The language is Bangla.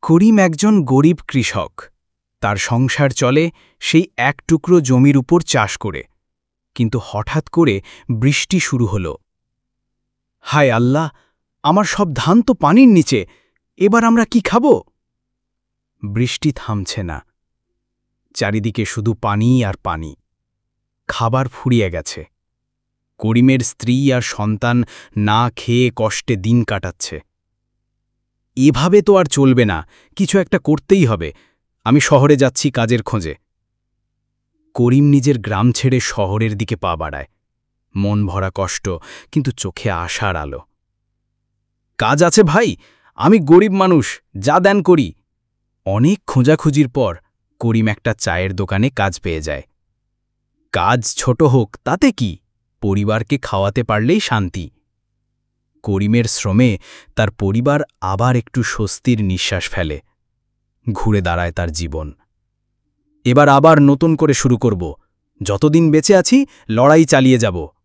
করিম একজন গরিব কৃষক। তার সংসার চলে সেই এক টুকরো জমির উপর চাষ করে। কিন্তু হঠাৎ করে বৃষ্টি শুরু হল। হায় আল্লাহ, আমার সব ধান তো পানির নিচে, এবার আমরা কি খাব? বৃষ্টি থামছে না। চারিদিকে শুধু পানি আর পানি। খাবার ফুরিয়ে গেছে। করিমের স্ত্রী আর সন্তান না খেয়ে কষ্টে দিন কাটাচ্ছে। এভাবে তো আর চলবে না, কিছু একটা করতেই হবে। আমি শহরে যাচ্ছি কাজের খোঁজে। করিম নিজের গ্রাম ছেড়ে শহরের দিকে পা বাড়ায়। মন ভরা কষ্ট, কিন্তু চোখে আশার আলো। কাজ আছে ভাই, আমি গরিব মানুষ, যা দেন করি। অনেক খোঁজাখুঁজির পর করিম একটা চায়ের দোকানে কাজ পেয়ে যায়। কাজ ছোট হোক তাতে কি, পরিবারকে খাওয়াতে পারলেই শান্তি। করিমের শ্রমে তার পরিবার আবার একটু স্বস্তির নিঃশ্বাস ফেলে। ঘুরে দাঁড়ায় তার জীবন। এবার আবার নতুন করে শুরু করব। যতদিন বেঁচে আছি লড়াই চালিয়ে যাব।